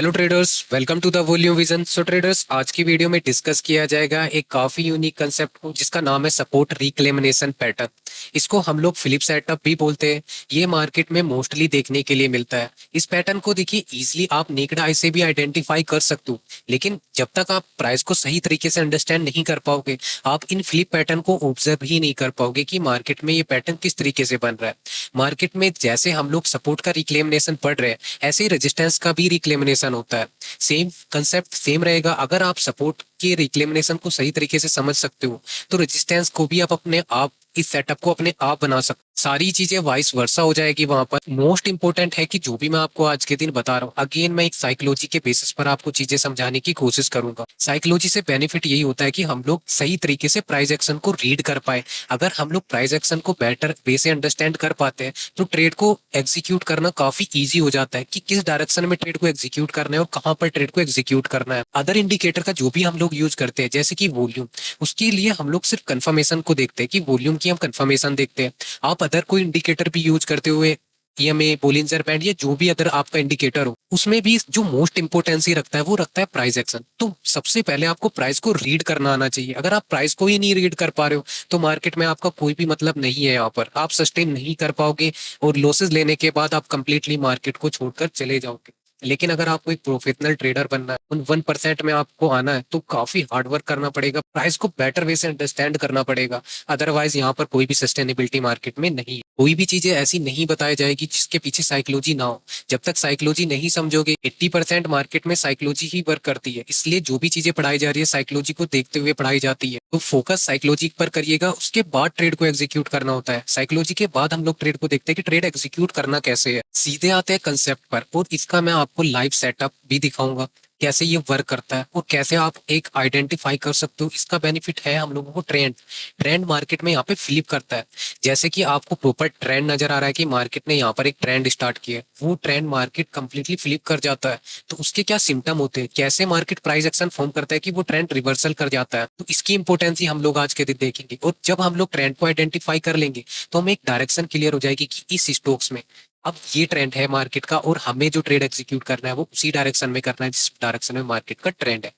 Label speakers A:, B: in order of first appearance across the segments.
A: Hello traders, welcome to the volume vision. So traders, आज की video में discuss किया जाएगा एक काफी यूनिक कंसेप्ट को जिसका नाम है सपोर्ट रिक्लेमिनेशन पैटर्न। इसको हम लोग फिलिप सेटअप भी बोलते हैं। ये मार्केट में मोस्टली देखने के लिए मिलता है। इस पैटर्न को देखिए इजीली आप नेक्ड आई से भी आइडेंटिफाई कर सकते हो, लेकिन जब तक आप प्राइस को सही तरीके से अंडरस्टैंड नहीं कर पाओगे, आप इन फ्लिप पैटर्न को ऑब्जर्व ही नहीं कर पाओगे कि मार्केट में ये पैटर्न किस तरीके से बन रहा है। मार्केट में जैसे हम लोग सपोर्ट का रिक्लेमिनेशन पढ़ रहे हैं, ऐसे ही रेजिस्टेंस का भी रिक्लेमिनेशन होता है। सेम कंसेप्ट सेम रहेगा। अगर आप सपोर्ट के रिक्लेमिनेशन को सही तरीके से समझ सकते हो, तो रेजिस्टेंस को भी आप अपने आप इस सेटअप को अपने आप बना सकते। सारी चीजें वाइस वर्सा हो जाएगी वहां पर। मोस्ट इंपोर्टेंट है कि जो भी मैं आपको आज के दिन बता रहा हूँ, अगेन मैं एक साइकोलॉजी के बेसिस पर आपको चीजें समझाने की कोशिश करूंगा। साइकोलॉजी से बेनिफिट यही होता है कि हम लोग सही तरीके से प्राइस एक्शन को रीड कर पाए। अगर हम लोग प्राइस एक्शन को बेटर वे से अंडरस्टैंड कर पाते हैं, तो ट्रेड को एग्जीक्यूट करना काफी ईजी हो जाता है कि किस डायरेक्शन में ट्रेड को एग्जीक्यूट करना है और कहाँ पर ट्रेड को एग्जीक्यूट करना है। अदर इंडिकेटर का जो भी हम लोग यूज करते हैं, जैसे कि वॉल्यूम, उसके लिए हम लोग सिर्फ कंफर्मेशन को देखते हैं कि वॉल्यूम की हम कंफर्मेशन देखते हैं। आप अदर कोई इंडिकेटर भी यूज करते हुए, ईएमए, बोलिंजर बैंड या जो भी अदर आपका इंडिकेटर हो, उसमें भी जो मोस्ट इंपोर्टेंसी रखता है वो रखता है प्राइस एक्शन। तो सबसे पहले आपको प्राइस को रीड करना आना चाहिए। अगर आप प्राइस को ही नहीं रीड कर पा रहे हो, तो मार्केट में आपका कोई भी मतलब नहीं है। यहाँ पर आप सस्टेन नहीं कर पाओगे और लॉसेस लेने के बाद आप कंप्लीटली मार्केट को छोड़कर चले जाओगे। लेकिन अगर आपको एक प्रोफेशनल ट्रेडर बनना है, उन 1% में आपको आना है, तो काफी हार्डवर्क करना पड़ेगा। प्राइस को बेटर वे से अंडरस्टैंड करना पड़ेगा। अदरवाइज यहाँ पर कोई भी सस्टेनेबिलिटी मार्केट में नहीं है। कोई भी चीजें ऐसी नहीं बताई जाएगी जिसके पीछे साइकोलॉजी ना हो। जब तक साइकोलॉजी नहीं समझोगे, 80% मार्केट में साइकोलॉजी ही वर्क करती है। इसलिए जो भी चीजें पढ़ाई जा रही है, साइकोलॉजी को देखते हुए पढ़ाई जाती है। तो फोकस साइकोलॉजी पर करिएगा, उसके बाद ट्रेड को एग्जीक्यूट करना होता है। साइकोलॉजी के बाद हम लोग ट्रेड को देखते हैं कि ट्रेड एग्जीक्यूट करना कैसे है। सीधे आते हैं कंसेप्ट पर, और इसका मैं आपको लाइव सेटअप भी दिखाऊंगा कैसे ये वर्क करता है और कैसे आप एक आइडेंटिफाई कर सकते हो। इसका बेनिफिट है हम लोगों को ट्रेंड। ट्रेंड मार्केट में यहाँ पे फ्लिप करता है। जैसे कि आपको प्रॉपर ट्रेंड नजर आ रहा है कि मार्केट ने यहाँ पर एक ट्रेंड स्टार्ट किया है, वो ट्रेंड मार्केट कंप्लीटली फ्लिप कर जाता है। तो उसके क्या सिम्टम होते हैं, कैसे मार्केट प्राइस एक्शन फॉर्म करता है कि वो ट्रेंड रिवर्सल कर जाता है। तो इसकी इंपोर्टेंसी हम लोग आज के दिन देखेंगे। और जब हम लोग ट्रेंड को आइडेंटिफाई कर लेंगे, तो हमें एक डायरेक्शन क्लियर हो जाएगी कि इस स्टॉक्स में अब ये ट्रेंड है मार्केट का, और हमें जो ट्रेड एग्जीक्यूट करना है वो उसी डायरेक्शन में करना है जिस डायरेक्शन में मार्केट का ट्रेंड है।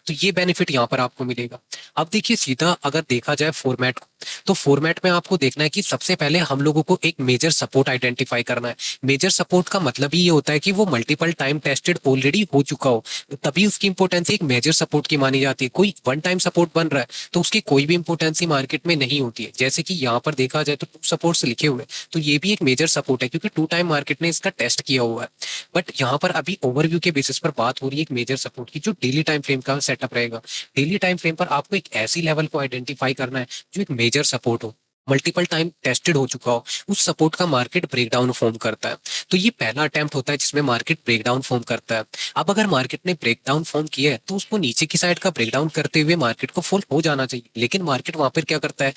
A: तो ये बेनिफिट यहाँ पर आपको मिलेगा। अब देखिए, सीधा अगर देखा जाए फॉर्मेट को, तो फॉर्मेट में आपको देखना है कि सबसे पहले हम लोगों को एक मेजर सपोर्ट आइडेंटिफाई करना है। मेजर सपोर्ट का मतलब ही ये होता है कि वो मल्टीपल टाइम टेस्टेड ऑलरेडी हो चुका हो, तभी उसकी इंपोर्टेंसी एक मेजर सपोर्ट की मानी जाती है। कोई वन टाइम सपोर्ट बन रहा है तो उसकी कोई भी इंपोर्टेंसी मार्केट में नहीं होती है। जैसे कि यहाँ पर देखा जाए तो 2 सपोर्ट्स लिखे हुए हैं, तो ये भी एक मेजर सपोर्ट है क्योंकि 2 टाइम मार्केट ने इसका टेस्ट किया हुआ है। बट यहाँ पर अभी ओवरव्यू के बेसिस पर बात हो रही है एक मेजर सपोर्ट की, जो डेली टाइम फ्रेम का सेटअप रहेगा। डेली टाइम फ्रेम पर आपको एक ऐसी लेवल को आइडेंटिफाई करना है जो एक मेजर सपोर्ट हो, मल्टीपल टाइम टेस्टेड हो चुका हो, उस सपोर्ट का मार्केट ब्रेकडाउन फॉर्म करता है। तो ये पहला अटेम्प्ट होता है जिसमें मार्केट ब्रेकडाउन फॉर्म करता है। अब अगर मार्केट ने ब्रेकडाउन फॉर्म किया है, तो उसको नीचे की साइड का ब्रेकडाउन करते हुए मार्केट को फॉल हो जाना चाहिए। लेकिन मार्केट वहां पर क्या करता है,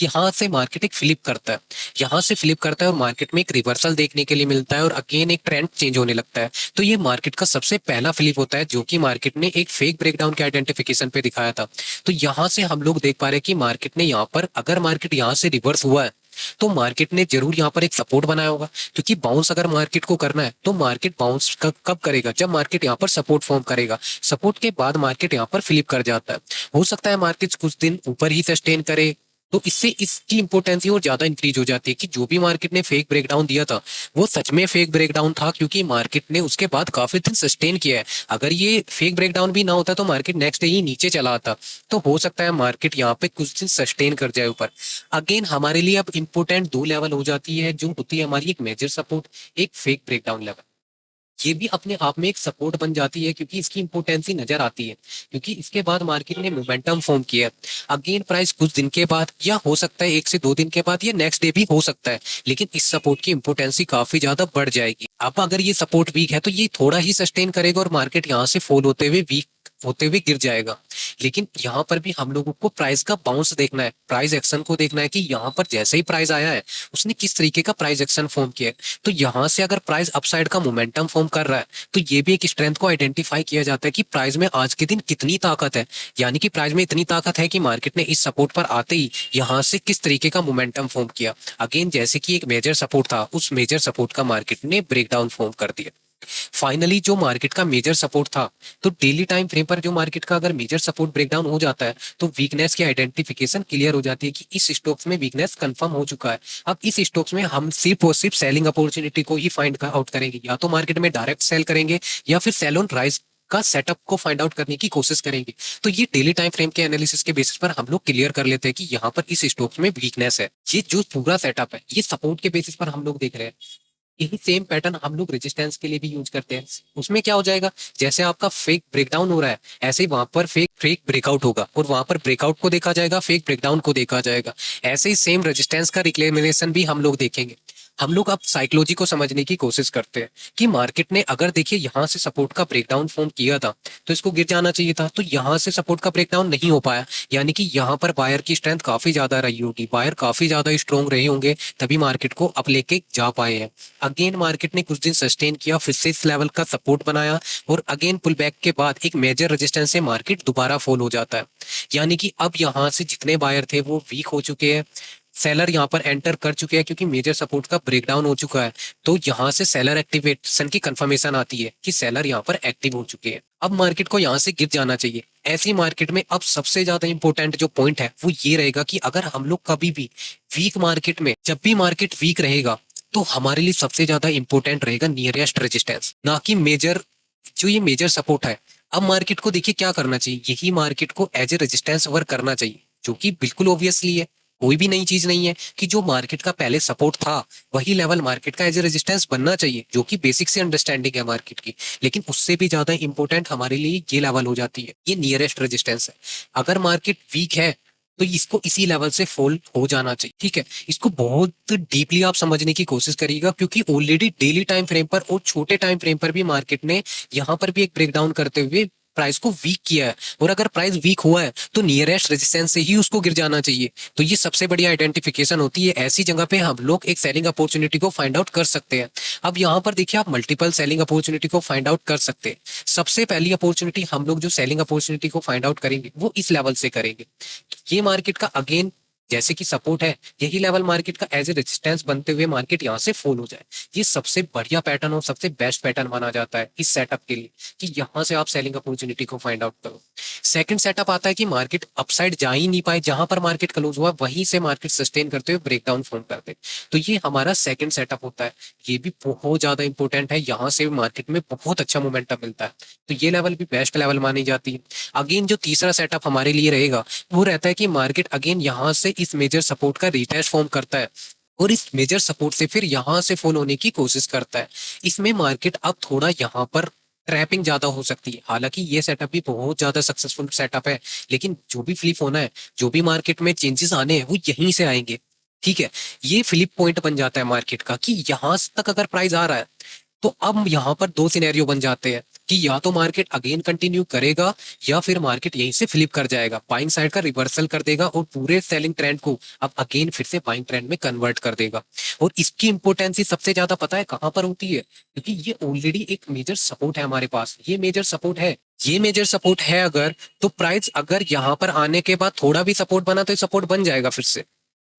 A: यहाँ से मार्केट एक फ्लिप करता है। यहाँ से फ्लिप करता है और मार्केट में एक रिवर्सल देखने के लिए मिलता है और अगेन एक ट्रेंड चेंज होने लगता है। तो ये मार्केट का सबसे पहला फ्लिप होता है, जो कि मार्केट ने एक फेक ब्रेकडाउन के आइडेंटिफिकेशन पे दिखाया था। तो यहाँ से हम लोग देख पा रहे हैं कि मार्केट ने यहाँ पर, अगर मार्केट यहाँ से रिवर्स हुआ है, तो मार्केट ने जरूर यहाँ पर एक सपोर्ट बनाया होगा। क्योंकि बाउंस अगर मार्केट को करना है, तो मार्केट बाउंस कब करेगा, जब मार्केट यहाँ पर सपोर्ट फॉर्म करेगा। सपोर्ट के बाद मार्केट यहाँ पर फ्लिप कर जाता है। हो सकता है मार्केट कुछ दिन ऊपर ही सस्टेन करे, तो इससे इसकी इंपोर्टेंसी और ज्यादा इंक्रीज हो जाती है कि जो भी मार्केट ने फेक ब्रेकडाउन दिया था, वो सच में फेक ब्रेकडाउन था, क्योंकि मार्केट ने उसके बाद काफी दिन सस्टेन किया है। अगर ये फेक ब्रेकडाउन भी ना होता तो मार्केट नेक्स्ट डे ही नीचे चला आता। तो हो सकता है मार्केट यहाँ पे कुछ दिन सस्टेन कर जाए ऊपर। अगेन हमारे लिए अब इंपोर्टेंट 2 लेवल हो जाती है, जो होती है हमारी एक मेजर सपोर्ट, एक फेक ब्रेकडाउन लेवल। ये भी अपने आप में एक सपोर्ट बन जाती है क्योंकि इसकी इंपोर्टेंसी नजर आती है, क्योंकि इसके बाद मार्केट ने मोमेंटम फॉर्म किया। अगेन प्राइस कुछ दिन के बाद, या हो सकता है 1 से 2 दिन के बाद, या नेक्स्ट डे भी हो सकता है, लेकिन इस सपोर्ट की इंपोर्टेंसी काफी ज्यादा बढ़ जाएगी। अब अगर ये सपोर्ट वीक है, तो ये थोड़ा ही सस्टेन करेगा और मार्केट यहाँ से फॉल होते हुए, वीक होते हुए गिर जाएगा। लेकिन यहाँ पर भी हम लोगों को प्राइस का बाउंस देखना है, प्राइस एक्शन को देखना है कि यहाँ पर जैसे ही प्राइस आया है, उसने किस तरीके का प्राइस एक्शन फॉर्म किया है। तो यहाँ से अगर प्राइस अपसाइड का मोमेंटम फॉर्म कर रहा है, तो ये भी एक स्ट्रेंथ को आइडेंटिफाई किया जाता है कि प्राइस में आज के दिन कितनी ताकत है। यानी कि प्राइस में इतनी ताकत है कि मार्केट ने इस सपोर्ट पर आते ही यहाँ से किस तरीके का मोमेंटम फॉर्म किया। अगेन जैसे कि एक मेजर सपोर्ट था, उस मेजर सपोर्ट का मार्केट ने ब्रेकडाउन फॉर्म कर दिया। फाइनली जो मार्केट का मेजर सपोर्ट था, तो डेली टाइम फ्रेम पर जो मार्केट का अगर मेजर सपोर्ट ब्रेकडाउन हो जाता है तो वीकनेस की आइडेंटिफिकेशन क्लियर हो जाती है कि इस स्टॉक्स में वीकनेस कंफर्म हो चुका है। अब इस स्टॉक्स में हम सिर्फ और सिर्फ सेलिंग अपॉर्चुनिटी को ही फाइंड आउट करेंगे, या तो मार्केट में डायरेक्ट सेल करेंगे या फिर सेल ऑन राइज का सेटअप को फाइंड आउट करने की कोशिश करेंगे। तो ये डेली टाइम फ्रेम के एनालिसिस के बेसिस पर हम लोग क्लियर कर लेते हैं कि यहाँ पर इस स्टॉक में वीकनेस है। ये जो पूरा सेटअप है ये सपोर्ट के बेसिस पर हम लोग देख रहे हैं। यही सेम पैटर्न हम लोग रेजिस्टेंस के लिए भी यूज करते हैं। उसमें क्या हो जाएगा, जैसे आपका फेक ब्रेकडाउन हो रहा है ऐसे ही वहां पर फेक फेक ब्रेकआउट होगा, और वहां पर ब्रेकआउट को देखा जाएगा, फेक ब्रेकडाउन को देखा जाएगा। ऐसे ही सेम रेजिस्टेंस का रिक्लेमेशन भी हम लोग देखेंगे। हम लोग अब साइकोलॉजी को समझने की कोशिश करते हैं कि मार्केट ने अगर देखिए यहाँ से सपोर्ट का ब्रेकडाउन फॉर्म किया था तो इसको गिर जाना चाहिए था, तो यहाँ से सपोर्ट का ब्रेकडाउन नहीं हो पाया, यानी कि यहाँ पर बायर की स्ट्रेंथ काफी ज्यादा रही होगी, बायर काफी ज्यादा स्ट्रॉन्ग रहे होंगे, तभी मार्केट को अप लेके जा पाए हैं। अगेन मार्केट ने कुछ दिन सस्टेन किया, फिर से इस लेवल का सपोर्ट बनाया, और अगेन पुल बैक के बाद एक मेजर रेजिस्टेंस से मार्केट दोबारा फॉल हो जाता है। यानी कि अब यहाँ से जितने बायर थे वो वीक हो चुके हैं, सेलर यहाँ पर एंटर कर चुके हैं क्योंकि मेजर सपोर्ट का ब्रेकडाउन हो चुका है। तो यहाँ से सेलर एक्टिवेशन की कंफर्मेशन आती है कि सेलर यहाँ पर एक्टिव हो चुके हैं। अब मार्केट को यहाँ से गिर जाना चाहिए। ऐसी मार्केट में अब सबसे ज्यादा इंपॉर्टेंट जो पॉइंट है वो ये रहेगा कि अगर हम लोग कभी भी वीक मार्केट में, जब भी मार्केट वीक रहेगा तो हमारे लिए सबसे ज्यादा इंपॉर्टेंट रहेगा नियरेस्ट रेजिस्टेंस, ना कि मेजर जो ये मेजर सपोर्ट है। अब मार्केट को देखिए क्या करना चाहिए, यही मार्केट को एज ए रेजिस्टेंस वर्क करना चाहिए, जो कि बिल्कुल ऑब्वियसली है, कोई भी नई चीज नहीं है कि जो मार्केट का पहले सपोर्ट था वही लेवल मार्केट का एज ए रेजिस्टेंस बनना चाहिए, जो कि बेसिक से अंडरस्टैंडिंग है मार्केट की। लेकिन उससे भी ज्यादा इंपॉर्टेंट हमारे लिए ये लेवल हो जाती है, ये नियरेस्ट रेजिस्टेंस है। अगर मार्केट वीक है तो इसको इसी लेवल से फॉल हो जाना चाहिए, ठीक है। इसको बहुत डीपली आप समझने की कोशिश करिएगा, क्योंकि ऑलरेडी डेली टाइम फ्रेम पर और छोटे टाइम फ्रेम पर भी मार्केट ने यहाँ पर भी एक ब्रेकडाउन करते हुए प्राइस को वीक किया है, और अगर प्राइस वीक हुआ है तो नियरेस्ट रेजिस्टेंस से ही उसको गिर जाना चाहिए। तो ये सबसे बड़ी आइडेंटिफिकेशन होती है, ऐसी जगह पे हम लोग एक सेलिंग अपॉर्चुनिटी को फाइंड आउट कर सकते हैं। अब यहाँ पर देखिए आप मल्टीपल सेलिंग अपॉर्चुनिटी को फाइंड आउट कर सकते हैं। सबसे पहली अपॉर्चुनिटी हम लोग जो सेलिंग अपॉर्चुनिटी को फाइंड आउट करेंगे वो इस लेवल से करेंगे। ये मार्केट का अगेन जैसे कि सपोर्ट है, यही लेवल मार्केट का एज ए रेजिस्टेंस बनते हुए मार्केट यहाँ से फॉल हो जाए। ये सबसे बढ़िया पैटर्न और सबसे बेस्ट पैटर्न माना जाता है इस सेटअप के लिए, कि यहाँ से आप सेलिंग अपॉर्चुनिटी को फाइंड आउट करो। सेकंड सेटअप आता है कि मार्केट अपसाइड जा ही नहीं पाए, जहां पर मार्केट क्लोज हुआ वहीं से मार्केट सस्टेन करते हुए ब्रेकडाउन फॉर्म करते, तो ये हमारा सेकंड सेटअप होता है। ये भी बहुत ज्यादा इंपॉर्टेंट है, यहाँ से मार्केट में बहुत अच्छा मोमेंटम मिलता है, तो ये लेवल भी बेस्ट लेवल मानी जाती है। अगेन जो तीसरा सेटअप हमारे लिए रहेगा वो रहता है कि मार्केट अगेन यहाँ से इस मेजर सपोर्ट का रिटेस्ट फॉर्म करता है, और इस मेजर सपोर्ट से फिर यहां से फॉल होने की कोशिश करता है। इसमें मार्केट अब थोड़ा यहाँ पर ट्रैपिंग ज्यादा हो सकती है। हालांकि ये सेटअप भी बहुत ज्यादा सक्सेसफुल सेटअप है, लेकिन जो भी फ्लिप होना है, जो भी मार्केट में चेंजेस आने हैं वो यहीं से आएंगे, ठीक है। ये फ्लिप पॉइंट बन जाता है मार्केट का कि यहां तक अगर प्राइस आ रहा है तो अब यहाँ पर दो सिनेरियो बन जाते हैं कि या तो मार्केट अगेन कंटिन्यू करेगा या फिर मार्केट यहीं से फ्लिप कर जाएगा, बाइंग साइड का रिवर्सल कर देगा और पूरे सेलिंग ट्रेंड को अब अगेन फिर से बाइंग ट्रेंड में कन्वर्ट कर देगा। और इसकी इंपोर्टेंसी सबसे ज्यादा पता है कहां पर होती है, क्योंकि ये ऑलरेडी एक मेजर सपोर्ट है हमारे पास, ये मेजर सपोर्ट है, ये मेजर सपोर्ट है अगर, तो प्राइस अगर यहाँ पर आने के बाद थोड़ा भी सपोर्ट बना तो सपोर्ट बन जाएगा फिर से।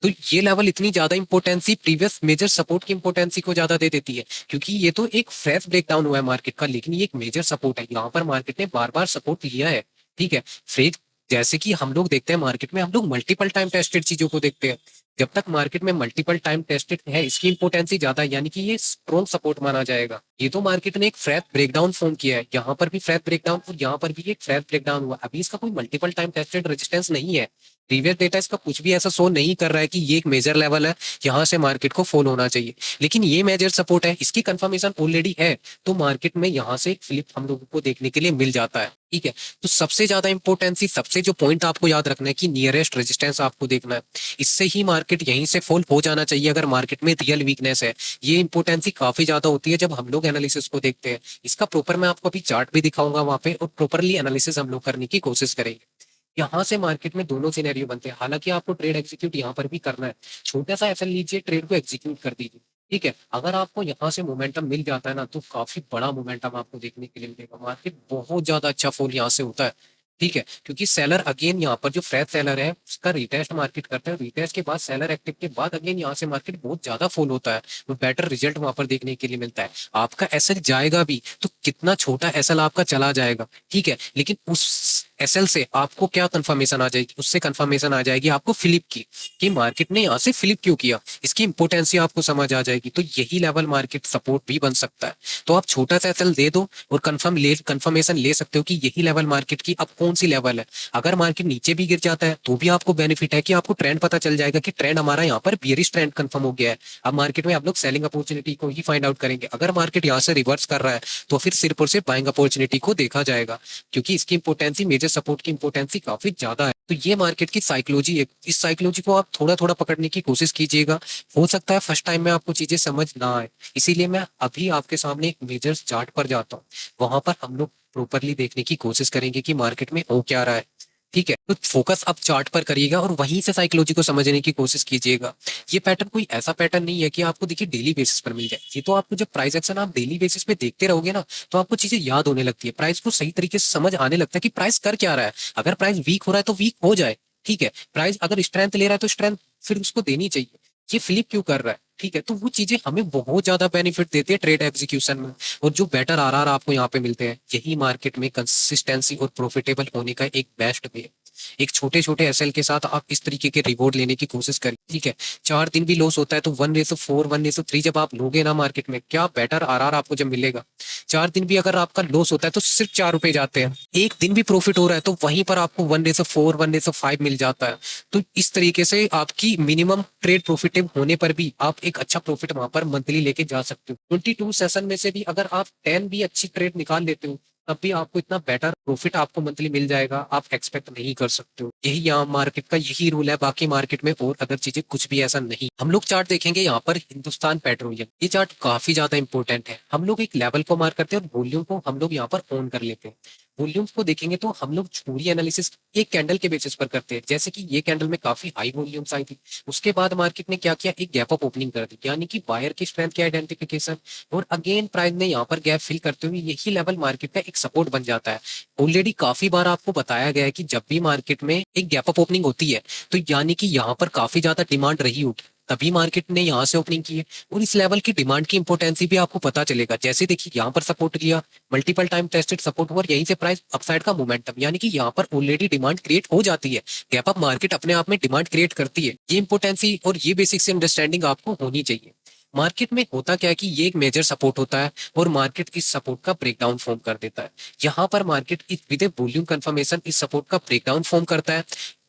A: तो ये लेवल इतनी ज्यादा इंपोर्टेंसी प्रीवियस मेजर सपोर्ट की इंपोर्टेंसी को ज्यादा दे देती है, क्योंकि ये तो एक फ्रेश ब्रेकडाउन हुआ है मार्केट का, लेकिन ये एक मेजर सपोर्ट है। यहाँ पर मार्केट ने बार बार सपोर्ट लिया है, ठीक है। फ्रेज जैसे कि हम लोग देखते हैं मार्केट में, हम लोग मल्टीपल टाइम टेस्टेड चीजों को देखते हैं। जब तक मार्केट में मल्टीपल टाइम टेस्टेड है इसकी इंपोर्टेंसी ज्यादा है, यानी कि ये स्ट्रॉन्ग सपोर्ट माना जाएगा। ये तो मार्केट ने एक फ्रेश ब्रेकडाउन फॉर्म किया है, यहाँ पर भी फ्रेश ब्रेकडाउन और यहाँ पर भी एक फ्रेश ब्रेकडाउन हुआ। अभी इसका कोई मल्टीपल टाइम टेस्टेड रेजिस्टेंस नहीं है, प्रीवियस डेटा इसका कुछ भी ऐसा शो नहीं कर रहा है कि ये एक मेजर लेवल है, यहाँ से मार्केट को फॉल होना चाहिए। लेकिन ये मेजर सपोर्ट है, इसकी कंफर्मेशन ऑलरेडी है, तो मार्केट में यहाँ से एक फ्लिप हम लोगों को देखने के लिए मिल जाता है, ठीक है। तो सबसे ज्यादा इंपोर्टेंसी, सबसे जो पॉइंट आपको याद रखना है कि नियरेस्ट रेजिस्टेंस आपको देखना है, इससे ही मार्केट यहीं से फॉल हो जाना चाहिए अगर मार्केट में रियल वीकनेस है। ये इंपोर्टेंसी काफी ज्यादा होती है जब हम लोग एनालिसिस को देखते हैं। इसका प्रॉपर मैं आपको अभी चार्ट भी दिखाऊंगा वहां पे, और प्रॉपरली एनालिसिस हम लोग करने की कोशिश करेंगे। यहाँ से मार्केट में दोनों सिनेरियो बनते हैं, हालांकि आपको ट्रेड एग्जीक्यूट यहाँ पर भी करना है, छोटा सा एफएल लीजिए, ट्रेड को एग्जीक्यूट कर दीजिए, ठीक है। अगर आपको यहाँ से मोमेंटम मिल जाता है ना तो काफी बड़ा मोमेंटम आपको देखने के लिए मिलेगा, मार्केट बहुत ज्यादा अच्छा फॉल यहाँ से होता है, ठीक है। क्योंकि सेलर अगेन यहाँ पर जो फ्रेश सेलर है उसका रिटेस्ट मार्केट करता है, रिटेस्ट के बाद सेलर एक्टिव के बाद अगेन यहाँ से मार्केट बहुत ज्यादा फॉल होता है, वो बेटर रिजल्ट वहां पर देखने के लिए मिलता है। आपका एसेट जाएगा भी तो कितना छोटा एसएल आपका चला जाएगा, ठीक है, लेकिन उस एसएल से आपको क्या कंफर्मेशन आ जाएगी, उससे कंफर्मेशन आ जाएगी आपको फिलिप की, कि मार्केट ने यहाँ से फिलिप क्यों किया, इसकी इंपोर्टेंसी आपको समझ आ जाएगी। तो यही लेवल मार्केट सपोर्ट भी बन सकता है। तो आप छोटा सा एसएल दे दो और कंफर्मेशन ले सकते हो कि यही लेवल मार्केट की अब कौन सी लेवल है। अगर मार्केट नीचे भी गिर जाता है तो भी आपको बेनिफिट है कि आपको ट्रेंड पता चल जाएगा कि ट्रेंड हमारा यहाँ पर बियरिश ट्रेंड कंफर्म हो गया है। अब मार्केट में आप लोग सेलिंग अपॉर्चुनिटी को ही फाइंड आउट करेंगे। अगर मार्केट यहाँ से रिवर्स कर रहा है तो फिर सिर्फ और सिर्फ बाइंग अपॉर्चुनिटी को देखा जाएगा, क्योंकि इसकी इंपोर्टेंसी मेजर सपोर्ट की इंपोर्टेंसी काफी ज्यादा है। तो ये मार्केट की साइकोलॉजी है, इस साइकोलॉजी को आप थोड़ा थोड़ा पकड़ने की कोशिश कीजिएगा। हो सकता है फर्स्ट टाइम में आपको चीजें समझ ना आए, इसीलिए मैं अभी आपके सामने एक मेजर चार्ट पर जाता हूँ, वहां पर हम लोग प्रॉपरली देखने की कोशिश करेंगे कि मार्केट में हो क्या रहा है। ठीक है, तो फोकस अब चार्ट पर करिएगा और वहीं से साइकोलॉजी को समझने की कोशिश कीजिएगा। ये पैटर्न कोई ऐसा पैटर्न नहीं है कि आपको देखिए डेली बेसिस पर मिल जाए। ये तो आपको जब प्राइस एक्शन आप डेली बेसिस पे देखते रहोगे ना, तो आपको चीजें याद होने लगती है, प्राइस को सही तरीके से समझ आने लगता है कि प्राइस कर क्या रहा है। अगर प्राइस वीक हो रहा है तो वीक हो जाए, ठीक है, प्राइस अगर स्ट्रेंथ ले रहा है तो स्ट्रेंथ फिर उसको देनी चाहिए। ये फ्लिप क्यों कर रहा है, ठीक है, तो वो चीजें हमें बहुत ज्यादा बेनिफिट देती है ट्रेड एग्जीक्यूशन में। और जो बेटर आरआर आपको यहाँ पे मिलते हैं, यही मार्केट में कंसिस्टेंसी और प्रॉफिटेबल होने का एक बेस्ट वे है। एक छोटे छोटे एसएल के साथ आप इस तरीके के रिवॉर्ड लेने की कोशिश करें, ठीक है। 4 दिन भी लॉस होता है तो 1:4 1:3 जब आप लोगे ना मार्केट में, क्या बेटर आरआर आपको जब मिलेगा। 4 दिन भी अगर आपका लॉस होता है तो सिर्फ 4 रुपए जाते हैं। एक दिन भी प्रॉफिट हो रहा है तो वहीं पर आपको 1:4 1:5 मिल जाता है। तो इस तरीके से आपकी मिनिमम ट्रेड प्रॉफिटेबल होने पर भी आप एक अच्छा प्रॉफिट वहां पर मंथली लेके जा सकते हो। 22 सेशन में से भी अगर आप 10 भी अच्छी ट्रेड निकाल लेते हो, तब भी आपको इतना बेटर प्रॉफिट आपको मंथली मिल जाएगा, आप एक्सपेक्ट नहीं कर सकते हो। यही यहाँ मार्केट का यही रूल है, बाकी मार्केट में और अगर चीजें कुछ भी ऐसा नहीं। हम लोग चार्ट देखेंगे यहाँ पर हिंदुस्तान पेट्रोलियम, ये चार्ट काफी ज्यादा इंपॉर्टेंट है। हम लोग एक लेवल को मार्क करते हैं और वॉल्यूम को हम लोग यहाँ पर ऑन कर लेते हैं। वॉल्यूम्स को देखेंगे तो हम लोग पूरी एनालिसिस एक कैंडल के बेसिस पर करते हैं। जैसे कि ये कैंडल में काफी हाई वॉल्यूम्स आई थी, उसके बाद मार्केट ने क्या किया, एक गैप अप ओपनिंग कर दी, यानी कि बायर की स्ट्रेंथ की आइडेंटिफिकेशन, और अगेन प्राइस ने यहाँ पर गैप फिल करते हुए यही लेवल मार्केट का एक सपोर्ट बन जाता है। ऑलरेडी काफी बार आपको बताया गया है कि जब भी मार्केट में एक गैप अप ओपनिंग होती है तो यानी कि यहाँ पर काफी ज्यादा डिमांड रही होगी, तभी मार्केट ने यहाँ से ओपनिंग की है। और इस लेवल की डिमांड की इंपोर्टेंसी भी आपको पता चलेगा। जैसे देखिए यहाँ पर सपोर्ट लिया, मल्टीपल टाइम टेस्टेड सपोर्ट हुआ, यहीं से प्राइस अपसाइड का मोमेंटम, यानी कि यहाँ पर ऑलरेडी डिमांड क्रिएट हो जाती है। गैप अप मार्केट अपने आप में डिमांड क्रिएट करती है। ये इंपोर्टेंसी और ये बेसिक से अंडरस्टैंडिंग आपको होनी चाहिए। मार्केट में होता क्या है कि ये एक मेजर सपोर्ट होता है और मार्केट इस सपोर्ट का ब्रेकडाउन फॉर्म कर देता है। यहाँ पर मार्केट विद वॉल्यूम कंफर्मेशन इस सपोर्ट का ब्रेकडाउन फॉर्म करता है।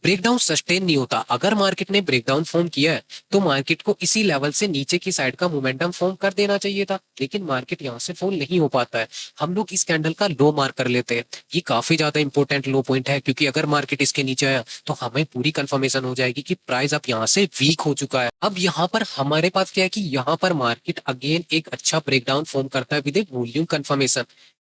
A: ब्रेकडाउन सस्टेन नहीं होता। अगर मार्केट ने ब्रेकडाउन फॉर्म किया है तो मार्केट को इसी लेवल से नीचे की साइड का मोमेंटम फॉर्म कर देना चाहिए था, लेकिन मार्केट यहाँ से फॉल नहीं हो पाता है। हम लोग इस कैंडल का लो मार्क कर लेते हैं। ये काफी ज्यादा इंपॉर्टेंट लो पॉइंट है, क्योंकि अगर मार्केट इसके नीचे आया तो हमें पूरी कंफर्मेशन हो जाएगी कि प्राइस अब यहाँ से वीक हो चुका है। अब यहाँ पर हमारे पास क्या है कि यहाँ पर मार्केट अगेन एक अच्छा ब्रेकडाउन फॉर्म करता है विद वॉल्यूम कंफर्मेशन।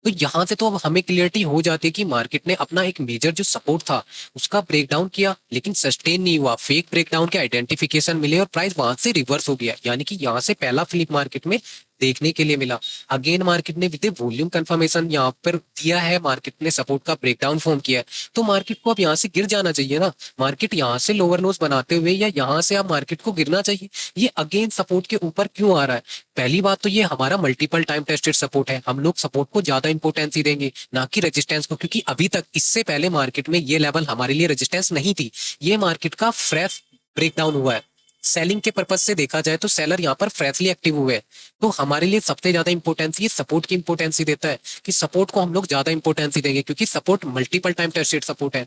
A: तो यहाँ से तो अब हमें क्लियरिटी हो जाती है कि मार्केट ने अपना एक मेजर जो सपोर्ट था उसका ब्रेकडाउन किया, लेकिन सस्टेन नहीं हुआ। फेक ब्रेकडाउन के आइडेंटिफिकेशन मिले और प्राइस वहां से रिवर्स हो गया, यानी कि यहाँ से पहला फ्लिप मार्केट में देखने के लिए मिला। अगेन मार्केट ने विद वॉल्यूम कंफर्मेशन यहाँ पर दिया है, मार्केट ने सपोर्ट का ब्रेकडाउन फॉर्म किया है, तो मार्केट को अब यहाँ से गिर जाना चाहिए ना। मार्केट यहाँ से लोअर लोस बनाते हुए या यहाँ से अब मार्केट को गिरना चाहिए। ये अगेन सपोर्ट के ऊपर क्यों आ रहा है? पहली बात तो ये हमारा मल्टीपल टाइम टेस्टेड सपोर्ट है। हम लोग सपोर्ट को ज्यादा इंपोर्टेंसी देंगे, ना कि रेजिस्टेंस को, क्योंकि अभी तक इससे पहले मार्केट में ये लेवल हमारे लिए रेजिस्टेंस नहीं थी। ये मार्केट का फ्रेश ब्रेकडाउन हुआ है। सेलिंग के पर्पज से देखा जाए तो सेलर यहाँ पर फ्रेशली एक्टिव हुए हैं, तो हमारे लिए सबसे ज्यादा इंपोर्टेंसी ये सपोर्ट की इंपोर्टेंसी देता है कि सपोर्ट को हम लोग ज्यादा इंपोर्टेंसी देंगे, क्योंकि support multiple time tested support है,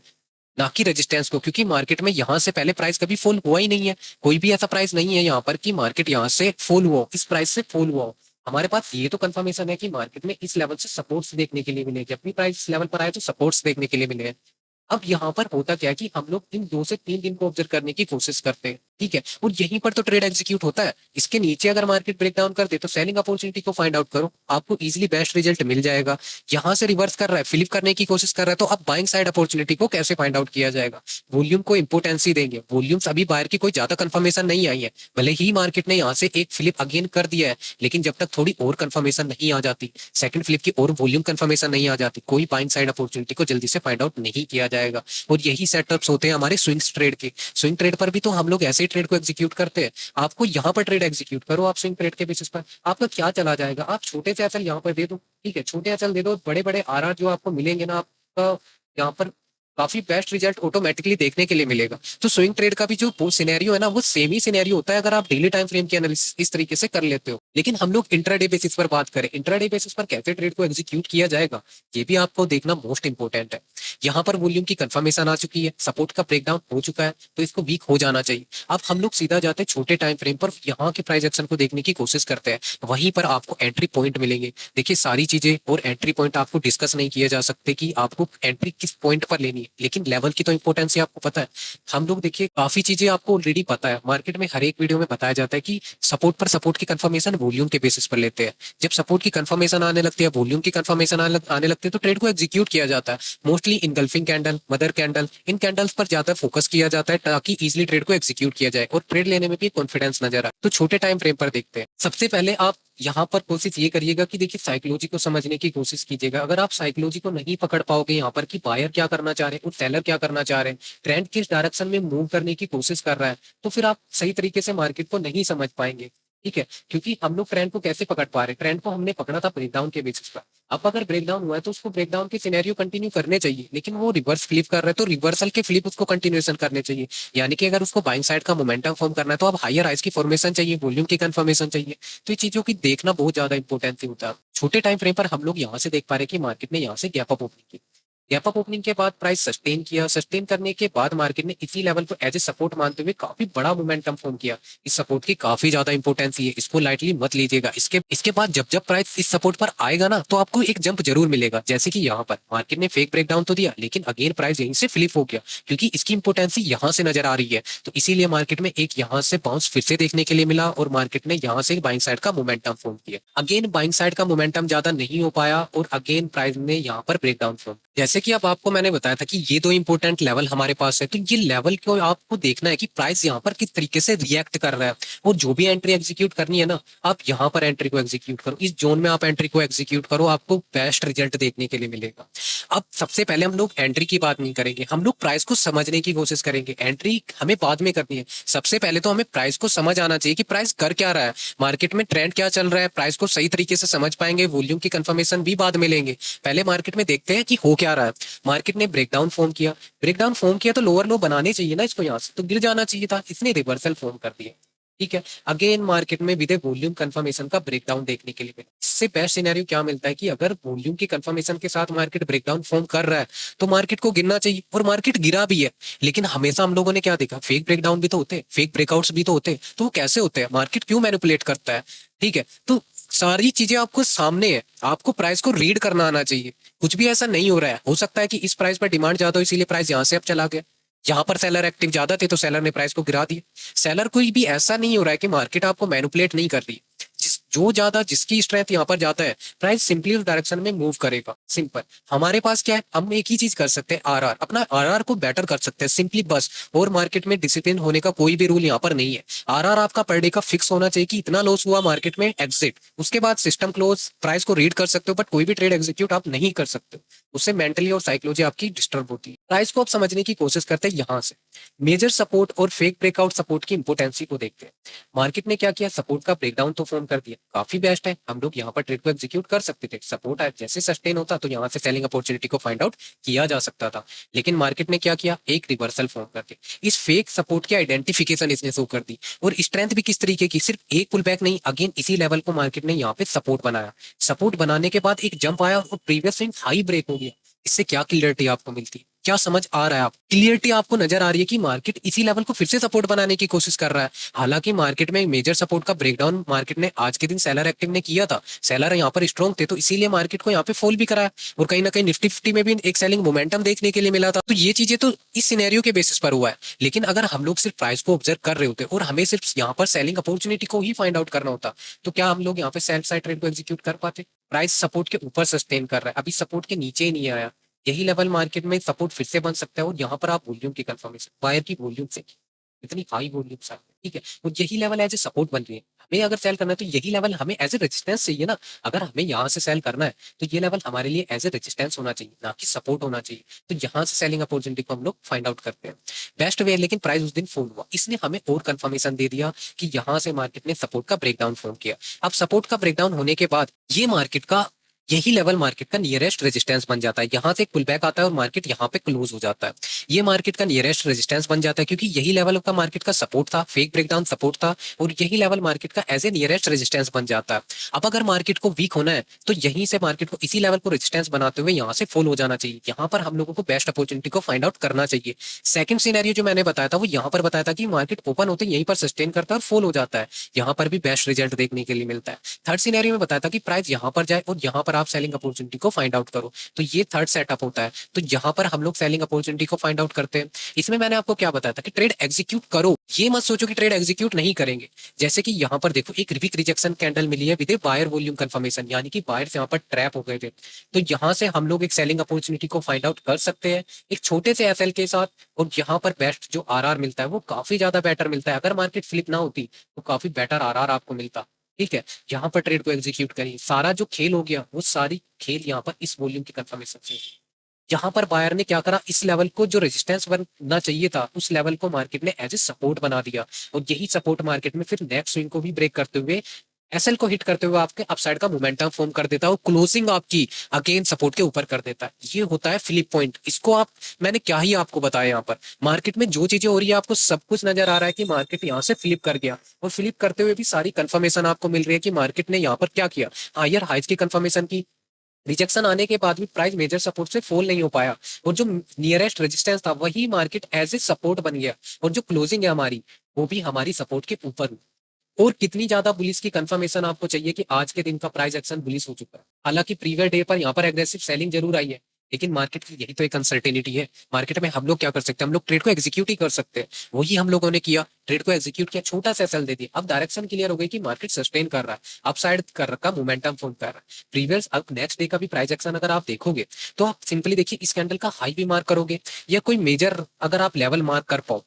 A: ना कि रेजिस्टेंस को। क्योंकि मार्केट में यहाँ से पहले प्राइस कभी फॉल हुआ ही नहीं है। कोई भी ऐसा प्राइस नहीं है यहाँ पर कि मार्केट यहाँ से फॉल हुआ, इस प्राइस से फॉल हुआ। हमारे पास ये तो कंफर्मेशन है कि मार्केट में इस लेवल से सपोर्ट्स देखने के लिए मिले, जब भी प्राइस इस लेवल पर आए तो सपोर्ट्स देखने के लिए मिले हैं। अब यहाँ पर होता क्या है कि हम लोग इन 2 से 3 दिन को ऑब्जर्व करने की कोशिश करते हैं, ठीक है, और यहीं पर तो ट्रेड एग्जीक्यूट होता है। इसके नीचे अगर मार्केट ब्रेकडाउन कर दे तो सेलिंग अपॉर्चुनिटी को फाइंड आउट करो, आपको इजीली बेस्ट रिजल्ट मिल जाएगा। यहाँ से रिवर्स कर रहा है, फ्लिप करने की कोशिश कर रहा है, तो अब बाइंग साइड अपॉर्चुनिटी को कैसे फाइंड आउट किया जाएगा? वॉल्यूम को इंपोर्टेंसी देंगे। वॉल्यूम्स अभी बायर की कोई ज्यादा कंफर्मेशन नहीं आई है, भले ही मार्केट ने यहाँ से एक फ्लिप अगेन कर दिया है, लेकिन जब तक थोड़ी और कंफर्मेशन नहीं आ जाती, सेकंड फ्लिप की और वॉल्यूम कंफर्मेशन नहीं आ जाती, कोई बाइंग साइड अपॉर्चुनिटी को जल्दी से फाइंड आउट नहीं किया जाएगा। और यही सेटअप्स होते हैं हमारे स्विंग ट्रेड के। स्विंग ट्रेड पर भी तो हम लोग ऐसे ऐसे ट्रेड को एग्जीक्यूट करते हैं। आपको यहाँ पर ट्रेड एग्जीक्यूट करो आप स्विंग ट्रेड के बेसिस पर, आपका क्या चला जाएगा। आप छोटे से एसएल यहाँ पर दे दो, ठीक है, छोटे एसएल दे दो, बड़े बड़े आरआर जो आपको मिलेंगे ना, आपका यहाँ पर काफी बेस्ट रिजल्ट ऑटोमेटिकली देखने के लिए मिलेगा। तो स्विंग ट्रेड का भी जो सिनेरियो है ना, वो सेम ही सिनेरियो होता है अगर आप डेली टाइम फ्रेम की एनालिसिस इस तरीके से कर लेते हो। लेकिन हम लोग इंट्राडे बेसिस पर बात करें, इंट्राडे बेसिस पर कैसे ट्रेड को एग्जीक्यूट किया जाएगा, ये भी आपको देखना मोस्ट इंपोर्टेंट है। यहाँ पर वॉल्यूम की कंफर्मेशन आ चुकी है, सपोर्ट का ब्रेकडाउन हो चुका है, तो इसको वीक हो जाना चाहिए। अब हम लोग सीधा जाते हैं छोटे टाइम फ्रेम पर, यहाँ के प्राइस एक्शन को देखने की कोशिश करते हैं। वहीं पर आपको एंट्री पॉइंट मिलेंगे। देखिए सारी चीजें और एंट्री पॉइंट आपको डिस्कस नहीं किए जा सकते कि आपको एंट्री किस पॉइंट पर लेनी है, लेकिन लेवल की तो इंपॉर्टेंस आपको पता है। हम लोग देखिए काफी चीजें आपको ऑलरेडी पता है, मार्केट में हर एक वीडियो में बताया जाता है कि सपोर्ट पर सपोर्ट की कंफर्मेशन वॉल्यूम के बेसिस पर लेते हैं। जब सपोर्ट की कंफर्मेशन आने लगती है, वॉल्यूम की कंफर्मेशन आने लगती है, तो ट्रेड को एग्जीक्यूट किया जाता है। Mostly engulfing candle, mother candle, इन कैंडल्स पर ज्यादा फोकस किया जाता है ताकि इजिली ट्रेड को एग्जीक्यूट किया जाए और ट्रेड लेने में भी कॉन्फिडेंस नजर आए। तो छोटे टाइम फ्रेम पर देखते हैं। सबसे पहले आप यहाँ पर कोशिश ये करिएगा कि देखिए साइकोलॉजी को समझने की कोशिश कीजिएगा। अगर आप साइकोलॉजी को नहीं पकड़ पाओगे यहाँ पर कि बायर क्या करना चाह रहे हैं और सेलर क्या करना चाह रहे हैं, ट्रेंड किस डायरेक्शन में मूव करने की कोशिश कर रहा है, तो फिर आप सही तरीके से मार्केट को नहीं समझ पाएंगे। ठीक है, क्योंकि हम लोग ट्रेंड को कैसे पकड़ पा रहे हैं, ट्रेंड को हमने पकड़ा था ब्रेकडाउन के बेसिस पर। अब अगर ब्रेकडाउन हुआ है तो उसको ब्रेकडाउन के सिनेरियो कंटिन्यू करने चाहिए, लेकिन वो रिवर्स फ्लिप कर रहे हैं तो रिवर्सल के फ्लिप उसको कंटिन्यूएशन करने चाहिए। यानी कि अगर उसको बाइंग साइड का मोमेंटम फॉर्म करना है तो अब हायर हाइस की फॉर्मेशन चाहिए, वॉल्यूम की कंफर्मेशन चाहिए। तो ये चीजों की देखना बहुत ज्यादा इंपॉर्टेंट होता है। छोटे टाइम फ्रेम पर हम लोग यहाँ से देख पा रहे हैं कि मार्केट ने यहाँ से गैप अप ओपनिंग की। गैप अप ओपनिंग के बाद प्राइस सस्टेन किया, सस्टेन करने के बाद मार्केट ने इसी लेवल को एज ए सपोर्ट मानते हुए काफी बड़ा मोमेंटम फॉर्म किया। इस सपोर्ट की काफी ज्यादा इंपॉर्टेंस है, इसको लाइटली मत लीजिएगा। इसके इसके बाद जब जब प्राइस इस सपोर्ट पर आएगा ना, तो आपको एक जंप जरूर मिलेगा। जैसे कि यहाँ पर मार्केट ने फेक ब्रेकडाउन तो दिया, लेकिन अगेन प्राइस यहीं से फ्लिप हो गया, क्योंकि इसकी इंपॉर्टेंस यहाँ से नजर आ रही है। तो इसीलिए मार्केट में एक यहाँ से बाउंस फिर से देखने के लिए मिला और मार्केट ने यहाँ से बाइंग साइड का मोमेंटम फॉर्म किया। अगेन बाइंग साइड का मोमेंटम ज्यादा नहीं हो पाया और अगेन प्राइस ने यहाँ पर ब्रेकडाउन फॉर्म। जैसे कि अब आपको मैंने बताया था कि ये दो इंपॉर्टेंट लेवल हमारे पास है, तो ये लेवल को आपको देखना है कि प्राइस यहाँ पर किस तरीके से रिएक्ट कर रहा है। और जो भी एंट्री एग्जीक्यूट करनी है ना, आप यहाँ पर एंट्री को एग्जीक्यूट करो, इस जोन में आप एंट्री को एग्जीक्यूट करो, आपको बेस्ट रिजल्ट देखने के लिए मिलेगा। अब सबसे पहले हम लोग एंट्री की बात नहीं करेंगे, हम लोग प्राइस को समझने की कोशिश करेंगे। एंट्री हमें बाद में करनी है, सबसे पहले तो हमें प्राइस को समझ आना चाहिए कि प्राइस कर क्या रहा है, मार्केट में ट्रेंड क्या चल रहा है। प्राइस को सही तरीके से समझ पाएंगे, वॉल्यूम की कंफर्मेशन भी बाद में लेंगे। पहले मार्केट में देखते हैं कि हो क्या रहा है। मार्केट ने ब्रेकडाउन फॉर्म किया, ब्रेकडाउन फॉर्म किया तो लोअर लो बनाने चाहिए ना इसको, यहाँ से तो गिर जाना चाहिए था, इसने रिवर्सल फॉर्म कर दिया। ठीक है, अगेन मार्केट में विद वॉल्यूम कंफर्मेशन का ब्रेकडाउन देखने के लिए मिला। इससे बेस्ट सिनेरियो क्या मिलता है कि अगर वॉल्यूम की कंफर्मेशन के साथ मार्केट ब्रेकडाउन फॉर्म कर रहा है तो मार्केट को गिरना चाहिए, और मार्केट गिरा भी है। लेकिन हमेशा हम लोगों ने क्या देखा, फेक ब्रेकडाउन भी तो होते हैं, फेक ब्रेकआउट्स भी तो होते हैं। तो वो कैसे होते हैं, मार्केट क्यों मैनिपुलेट करता है। ठीक है, तो सारी चीजें आपको सामने है, आपको प्राइस को रीड करना आना चाहिए। कुछ भी ऐसा नहीं हो रहा है, हो सकता है कि इस प्राइस पर डिमांड ज्यादा हो इसीलिए प्राइस यहाँ से अब चला गया, यहाँ पर सेलर एक्टिव ज्यादा थे तो सेलर ने प्राइस को गिरा दिया। सेलर कोई भी ऐसा नहीं हो रहा है कि मार्केट आपको मैनिपुलेट नहीं कर रही, जो ज्यादा जिसकी स्ट्रेंथ यहाँ पर जाता है प्राइस सिंपली उस डायरेक्शन में मूव करेगा। सिंपल, हमारे पास क्या है, हम एक ही चीज कर सकते हैं, आरआर, अपना आरआर को बेटर कर सकते हैं सिंपली बस। और मार्केट में डिसिप्लिन होने का कोई भी रूल यहाँ पर नहीं है। आरआर आपका पर डे का फिक्स होना चाहिए कि इतना लॉस हुआ मार्केट में, एग्जिट। उसके बाद सिस्टम क्लोज, प्राइस को रीड कर सकते हो बट कोई भी ट्रेड एग्जीक्यूट आप नहीं कर सकते, उससे मेंटली और साइकोलॉजी आपकी डिस्टर्ब होती है। प्राइस को आप समझने की कोशिश करते हैं यहाँ से, मेजर सपोर्ट और फेक ब्रेकआउट सपोर्ट की इंपोर्टेंसी को देखते हैं। मार्केट ने क्या किया, सपोर्ट का ब्रेकडाउन तो फॉर्म कर दिया, काफी बेस्ट है, हम लोग यहाँ पर ट्रेड को एग्जीक्यूट कर सकते थे। सपोर्ट जैसे सस्टेन होता तो यहाँ से सेलिंग अपॉर्चुनिटी को फाइंड आउट किया जा सकता था। लेकिन मार्केट ने क्या किया, एक रिवर्सल फॉर्म कर दिया। इस फेक सपोर्ट की आइडेंटिफिकेशन इसने शो कर दी, और स्ट्रेंथ भी किस तरीके की, सिर्फ एक पुल बैक नहीं, अगेन इसी लेवल को मार्केट ने यहाँ पे सपोर्ट बनाया। सपोर्ट बनाने के बाद एक जंप आया और प्रीवियस स्विंग हाई ब्रेक हो गया। इससे क्या क्लियरिटी आपको मिलती है, क्या समझ आ रहा है आप, क्लियरिटी आपको नजर आ रही है कि मार्केट इसी लेवल को फिर से सपोर्ट बनाने की कोशिश कर रहा है। हालांकि मार्केट में मेजर सपोर्ट का ब्रेकडाउन मार्केट ने आज के दिन सेलर एक्टिव ने किया था, सेलर यहाँ पर स्ट्रॉन्ग थे तो इसीलिए मार्केट को यहाँ पे फॉल भी कराया, और कहीं ना कहीं निफ्टी 50 में भी एक सेलिंग मोमेंटम देखने के लिए मिला था। तो ये चीजें तो इस सिनेरियो के बेसिस पर हुआ है। लेकिन अगर हम लोग सिर्फ प्राइस को ऑब्जर्व कर रहे होते और हमें सिर्फ यहाँ पर सेलिंग अपॉर्चुनिटी को ही फाइंड आउट करना होता, तो क्या हम लोग यहाँ पे सेल साइड ट्रेड को एग्जीक्यूट कर पाते। प्राइस सपोर्ट के ऊपर सस्टेन कर रहा है, अभी सपोर्ट के नीचे ही नहीं आया, यही लेवल मार्केट में सपोर्ट फिर से बन सकता है। और यहाँ पर आप वॉल्यूम की कंफर्मेशन, बायर की वॉल्यूम से इतनी हाई वॉल्यूम्स आ रही है, ठीक है। वो यही लेवल एज ए सपोर्ट बन रही है। हमें अगर सेल करना है तो यही लेवल हमें एज ए रेजिस्टेंस चाहिए ना। अगर हमें यहाँ से सेल करना है तो ये लेवल हमारे लिए एज ए रेजिस्टेंस होना चाहिए, ना कि सपोर्ट होना चाहिए। तो यहाँ से सेलिंग अपॉर्चुनिटी को हम लोग फाइंड आउट करते हैं। बेस्ट वे, लेकिन प्राइस उस दिन फॉल हुआ, इसने हमें और कंफर्मेशन दे दिया कि यहाँ से मार्केट ने सपोर्ट का ब्रेकडाउन फॉर्म किया। अब सपोर्ट का ब्रेकडाउन होने के बाद ये मार्केट का यही लेवल मार्केट का नियरेस्ट रेजिस्टेंस बन जाता है। यहाँ से एक पुल बैक आता है और मार्केट यहाँ पे क्लोज हो जाता है। ये मार्केट का नियरेस्ट रेजिस्टेंस बन जाता है क्योंकि यही लेवल का मार्केट का सपोर्ट था, फेक ब्रेकडाउन सपोर्ट था, और यही लेवल मार्केट का एज ए नियरेस्ट रेजिस्टेंस बन जाता है। अब अगर मार्केट को वीक होना है तो यहीं से मार्केट को इसी लेवल को रेजिस्टेंस बनाते हुए यहाँ से फॉल हो जाना चाहिए। यहाँ पर हम लोगों को बेस्ट अपॉर्चुनिटी को फाइंड आउट करना चाहिए। सेकंड सिनेरियो जो मैंने बताया था वो यहाँ पर बताया था कि मार्केट ओपन होते यहीं पर सस्टेन करता है और फॉल हो जाता है, यहाँ पर भी बेस्ट रिजल्ट देखने के लिए मिलता है। थर्ड सिनेरियो में बताया था कि प्राइस यहाँ पर जाए और यहाँ पर आप सेलिंग अपॉर्चुनिटी को फाइंड आउट करो। तो ये थर्ड सेटअप होता है। तो यहाँ पर हम लोग सेलिंग अपॉर्चुनिटी को फाइंड आउट करते हैं। इसमें मैंने आपको क्या बताया था कि ट्रेड एग्जीक्यूट करो, ये मत सोचो कि ट्रेड एग्जीक्यूट नहीं करेंगे। जैसे कि यहाँ पर देखो एक वीक रिजेक्शन कैंडल मिली है with a buyer volume confirmation, यानी कि बायर्स यहाँ पर ट्रैप हो गए थे। तो यहाँ से हम लोग एक सेलिंग अपॉर्चुनिटी को फाइंड आउट कर सकते हैं एक छोटे से एसएल के साथ। और यहाँ पर बेस्ट जो आरआर मिलता है वो काफी ज्यादा बेटर मिलता है। अगर मार्केट फ्लिप ना होती तो काफी बेटर आरआर आपको मिलता, ठीक है। यहाँ पर ट्रेड को एग्जीक्यूट करिए। सारा जो खेल हो गया वो सारी खेल यहाँ पर इस वॉल्यूम की कंफर्मेशन से। यहाँ पर बायर ने क्या करा, इस लेवल को जो रेजिस्टेंस बनना चाहिए था उस लेवल को मार्केट ने एज ए सपोर्ट बना दिया। और यही सपोर्ट मार्केट में फिर नेक्स्ट स्विंग को भी ब्रेक करते हुए एसएल को हिट करते हुए आपके अपसाइड का मोमेंटम फॉर्म कर देता है और क्लोजिंग आपकी अगेन सपोर्ट के ऊपर कर देता है। ये होता है फ्लिप पॉइंट। इसको आप, मैंने क्या ही आपको बताया, यहाँ पर मार्केट में जो चीजें हो रही है आपको सब कुछ नजर आ रहा है कि मार्केट यहाँ से फ्लिप कर गया, और फ्लिप करते हुए भी सारी कंफर्मेशन आपको मिल रही है कि मार्केट ने यहाँ पर क्या किया, हायर हाइज की कंफर्मेशन की। रिजेक्शन आने के बाद भी प्राइस मेजर सपोर्ट से फॉल नहीं हो पाया, और जो नियरेस्ट रेजिस्टेंस था वही मार्केट एज ए सपोर्ट बन गया, और जो क्लोजिंग है हमारी वो भी हमारी सपोर्ट के ऊपर हुई। और कितनी ज्यादा बुलिश की कंफर्मेशन आपको चाहिए कि आज के दिन का प्राइस एक्शन बुलिश हो चुका है। हालांकि प्रीवियस डे पर यहाँ पर एग्रेसिव सेलिंग जरूर आई है, लेकिन मार्केट की यही तो एक अनसर्टेनिटी है। मार्केट में हम लोग क्या कर सकते हैं, हम लोग ट्रेड को एग्जीक्यूट ही कर सकते हैं। वही हम लोगों ने किया, ट्रेड को एग्जीक्यूट किया, छोटा सा सेल दे दिया। अब डायरेक्शन क्लियर हो गई कि मार्केट सस्टेन कर रहा है, अपसाइड कर रखा, मोमेंटम फॉर्म कर रहा है। प्रीवियस अब नेक्स्ट डे का भी प्राइस एक्शन अगर आप देखोगे तो आप सिंपली देखिए इस कैंडल का हाई भी मार्क करोगे या कोई मेजर अगर आप लेवल मार्क कर पाओ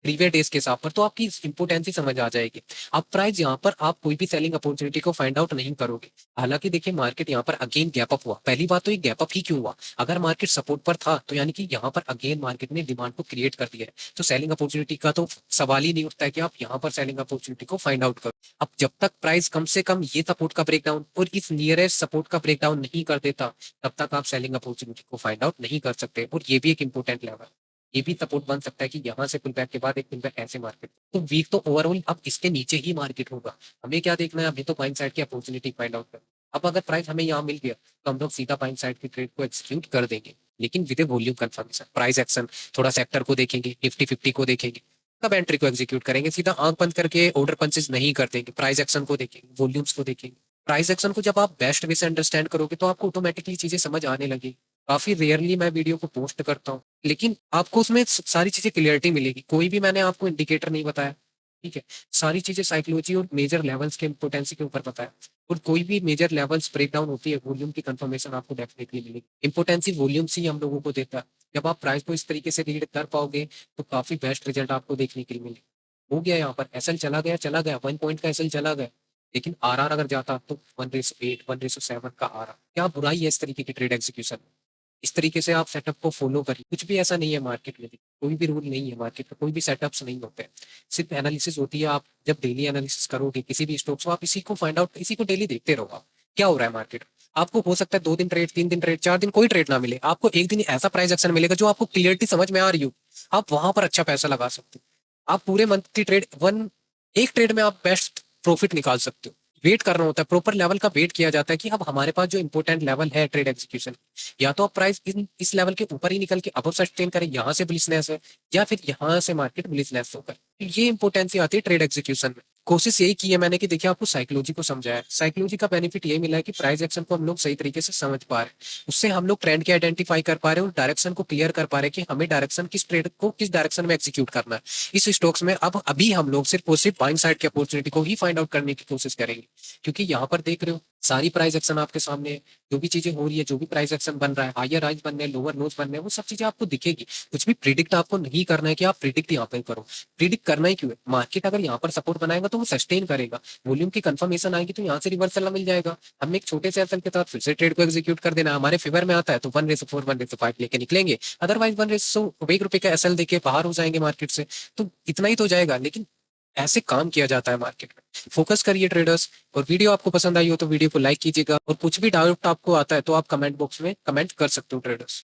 A: प्रीवियस डेज के हिसाब पर, तो आपकी इंपोर्टेंसी समझ आ जाएगी। अब प्राइस यहाँ पर आप कोई भी सेलिंग अपॉर्चुनिटी को फाइंड आउट नहीं करोगे। हालांकि देखिए मार्केट यहाँ पर अगेन गैप अप हुआ। पहली बात तो ये गैप अप ही क्यों हुआ, अगर मार्केट सपोर्ट पर था तो यानी कि यहाँ पर अगेन मार्केट ने डिमांड को क्रिएट कर दिया है। तो सेलिंग अपॉर्चुनिटी का तो सवाल ही नहीं उठता है कि आप यहाँ पर सेलिंग अपॉर्चुनिटी को फाइंड आउट करो। अब जब तक प्राइस कम से कम ये सपोर्ट का ब्रेकडाउन और इस नियरेस्ट सपोर्ट का ब्रेकडाउन नहीं कर देता, तब तक आप सेलिंग अपॉर्चुनिटी को फाइंड आउट नहीं कर सकते। और ये भी एक इंपॉर्टेंट लेवल, ये भी सपोर्ट बन सकता है कि यहाँ से पुल बैक के बाद एक पुल बैक ऐसे मार्केट, तो वीक तो ओवरऑल अब इसके नीचे ही मार्केट होगा। हमें क्या देखना है, अभी तो बाइंग साइड की अपॉर्चुनिटी फाइंड आउट कर। अब अगर प्राइस हमें यहाँ मिल गया तो हम लोग सीधा बाइंग साइड की ट्रेड को एक्सिक्यूट कर देंगे, लेकिन with A volume confirmation, price action, थोड़ा सेक्टर को देखेंगे, निफ्टी 50 को देखेंगे, तब एंट्री को एग्जीक्यूट करेंगे। सीधा आंख बंद करके ऑर्डर पंचेस नहीं कर देंगे, प्राइस एक्शन को देखेंगे, वॉल्यूम्स को देखेंगे। प्राइस एक्शन को जब आप बेस्ट वे से अंडरस्टैंड करोगे तो आपको ऑटोमेटिकली चीजें समझ आने लगेगी। काफी रेयरली मैं वीडियो को पोस्ट करता हूँ, लेकिन आपको उसमें सारी चीजें क्लियरिटी मिलेगी। कोई भी मैंने आपको इंडिकेटर नहीं बताया, ठीक है। सारी चीजें साइकोलॉजी और मेजर लेवल्स के इंपोर्टेंसी के ऊपर बताया। और कोई भी मेजर लेवल्स ब्रेकडाउन होती है, वॉल्यूम की कंफर्मेशन आपको डेफिनेटली मिलेगी। इंपोर्टेंसी वॉल्यूम्स ही हम लोगों को देता है। जब आप प्राइस को इस तरीके से रीड कर पाओगे तो काफी बेस्ट रिजल्ट आपको देखने के लिए मिलेगा। हो गया यहाँ पर एसएल चला गया 1 पॉइंट का एसएल चला गया, लेकिन आरआर अगर जाता तो 1:8 1:7 का आरआर। क्या बुराई है इस तरीके की ट्रेड एग्जीक्यूशन में? इस तरीके से आप सेटअप को फॉलो करिए। कुछ भी ऐसा नहीं है मार्केट में, कोई भी रूल नहीं है मार्केट में, कोई भी सेटअप्स नहीं होते हैं। सिर्फ एनालिसिस होती है। आप जब डेली एनालिसिस करोगे किसी भी स्टॉक्स को, आप इसी को फाइंड आउट, इसी को डेली देखते रहो आप क्या हो रहा है मार्केट। आपको हो सकता है 2 दिन ट्रेड, 3 दिन ट्रेड, 4 दिन कोई ट्रेड ना मिले, आपको एक दिन ऐसा प्राइस एक्शन मिलेगा जो आपको क्लियरिटी समझ में आ रही हो, आप वहां पर अच्छा पैसा लगा सकते हो। आप पूरे मंथ की ट्रेड एक ट्रेड में आप बेस्ट प्रॉफिट निकाल सकते हो। वेट करना होता है, प्रॉपर लेवल का वेट किया जाता है कि अब हमारे पास जो इंपॉर्टेंट लेवल है ट्रेड एग्जीक्यूशन, या तो आप प्राइस इस लेवल के ऊपर ही निकल के अबव सस्टेन करें, यहाँ से बुलिशनेस है, या फिर यहाँ से मार्केट बुलिशनेस होकर, ये इंपॉर्टेंसी आती है ट्रेड एग्जीक्यूशन में। कोशिश यही की है मैंने कि देखिए आपको साइकोलॉजी को समझाया है। साइकोलॉजी का बेनिफिट यही मिला है कि प्राइस एक्शन को हम लोग सही तरीके से समझ पा रहे हैं, उससे हम लोग ट्रेंड के आइडेंटिफाई कर पा रहे हैं और डायरेक्शन को क्लियर कर पा रहे हैं कि हमें डायरेक्शन किस ट्रेड को किस डायरेक्शन में एग्जीक्यूट करना है। इस स्टॉक्स में अब अभी हम लोग सिर्फ और सिर्फ बाइंग साइड की अपॉर्चुनिटी को ही फाइंड आउट करने की कोशिश करेंगे, क्योंकि यहाँ पर देख रहे हो सारी प्राइस एक्शन आपके सामने है। जो भी चीजें हो रही है, जो भी प्राइस एक्शन बन रहा है, हायर हाइज बन रहे हैं, लोअर लोज बन रहे हैं, वो सब चीजें आपको दिखेगी। कुछ भी प्रिडिक्ट आपको नहीं करना है कि आप प्रिडिक्ट यहाँ पे करो। प्रिडिक्ट करना ही क्यों है? मार्केट अगर यहाँ पर सपोर्ट बनाएगा तो वो सस्टेन करेगा, वॉल्यूम की कंफर्मेशन आएगी तो यहाँ से रिवर्सल मिल जाएगा। हमें एक छोटे से एसएल के साथ फिर से ट्रेड को एग्जीक्यूट कर देना, हमारे फेवर में आता है तो 1:4 1:5 लेके निकलेंगे, अदरवाइज 1:1 रुपए का एसएल देके बाहर हो जाएंगे मार्केट से। तो इतना ही तो जाएगा, लेकिन ऐसे काम किया जाता है मार्केट में। फोकस करिए ट्रेडर्स। और वीडियो आपको पसंद आई हो तो वीडियो को लाइक कीजिएगा, और कुछ भी डाउट आपको आता है तो आप कमेंट बॉक्स में कमेंट कर सकते हो ट्रेडर्स।